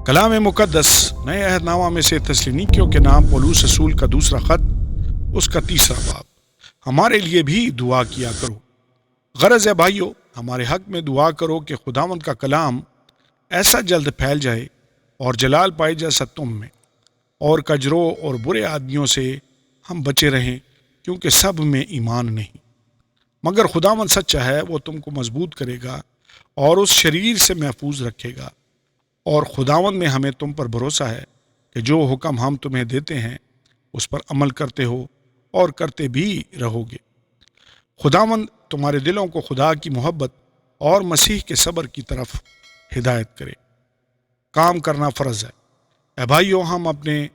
کلام مقدس نئے عہد نامہ میں سے تسالونیکیوں کے نام پولس رسول کا دوسرا خط، اس کا تیسرا باب۔ ہمارے لیے بھی دعا کیا کرو۔ غرض ہے بھائیو، ہمارے حق میں دعا کرو کہ خداوند کا کلام ایسا جلد پھیل جائے اور جلال پائے جیسا تم میں، اور کجروں اور برے آدمیوں سے ہم بچے رہیں، کیونکہ سب میں ایمان نہیں۔ مگر خداوند سچا ہے، وہ تم کو مضبوط کرے گا اور اس شریر سے محفوظ رکھے گا۔ اور خداوند میں ہمیں تم پر بھروسہ ہے کہ جو حکم ہم تمہیں دیتے ہیں اس پر عمل کرتے ہو اور کرتے بھی رہو گے۔ خداوند تمہارے دلوں کو خدا کی محبت اور مسیح کے صبر کی طرف ہدایت کرے۔ کام کرنا فرض ہے۔ اے بھائیو، ہم اپنے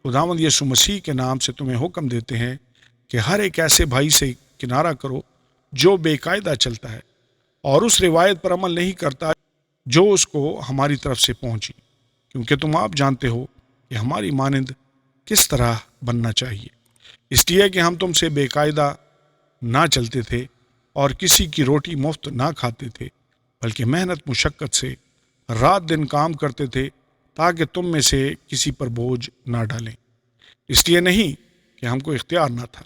خداوند یسوع مسیح کے نام سے تمہیں حکم دیتے ہیں کہ ہر ایک ایسے بھائی سے کنارہ کرو جو بے قاعدہ چلتا ہے اور اس روایت پر عمل نہیں کرتا جو اس کو ہماری طرف سے پہنچی، کیونکہ تم آپ جانتے ہو کہ ہماری مانند کس طرح بننا چاہیے۔ اس لیے کہ ہم تم سے بے قاعدہ نہ چلتے تھے اور کسی کی روٹی مفت نہ کھاتے تھے، بلکہ محنت مشقت سے رات دن کام کرتے تھے تاکہ تم میں سے کسی پر بوجھ نہ ڈالیں۔ اس لیے نہیں کہ ہم کو اختیار نہ تھا،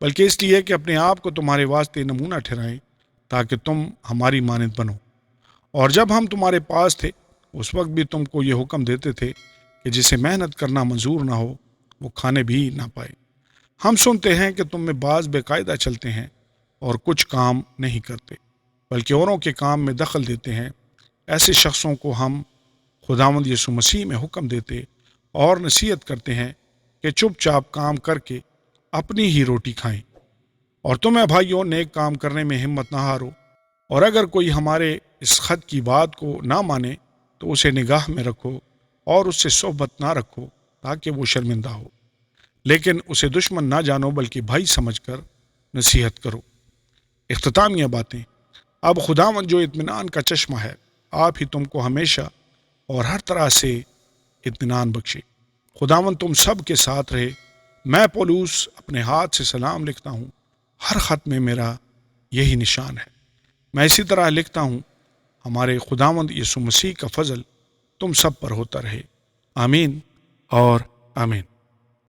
بلکہ اس لیے کہ اپنے آپ کو تمہارے واسطے نمونہ ٹھہرائیں تاکہ تم ہماری مانند بنو۔ اور جب ہم تمہارے پاس تھے اس وقت بھی تم کو یہ حکم دیتے تھے کہ جسے محنت کرنا منظور نہ ہو وہ کھانے بھی نہ پائے۔ ہم سنتے ہیں کہ تم میں بعض بے قاعدہ چلتے ہیں اور کچھ کام نہیں کرتے، بلکہ اوروں کے کام میں دخل دیتے ہیں۔ ایسے شخصوں کو ہم خداوند یسوع مسیح میں حکم دیتے اور نصیحت کرتے ہیں کہ چپ چاپ کام کر کے اپنی ہی روٹی کھائیں۔ اور تمہیں بھائیوں، نیک کام کرنے میں ہمت نہ ہارو، اور اگر کوئی ہمارے اس خط کی بات کو نہ مانے تو اسے نگاہ میں رکھو اور اس سے صحبت نہ رکھو تاکہ وہ شرمندہ ہو، لیکن اسے دشمن نہ جانو بلکہ بھائی سمجھ کر نصیحت کرو۔ اختتامیہ باتیں۔ اب خداوند جو اطمینان کا چشمہ ہے، آپ ہی تم کو ہمیشہ اور ہر طرح سے اطمینان بخشے۔ خداوند تم سب کے ساتھ رہے۔ میں پولس اپنے ہاتھ سے سلام لکھتا ہوں۔ ہر خط میں میرا یہی نشان ہے۔ میں اسی طرح لکھتا ہوں۔ ہمارے خداوند یسوع مسیح کا فضل تم سب پر ہوتا رہے۔ آمین اور آمین۔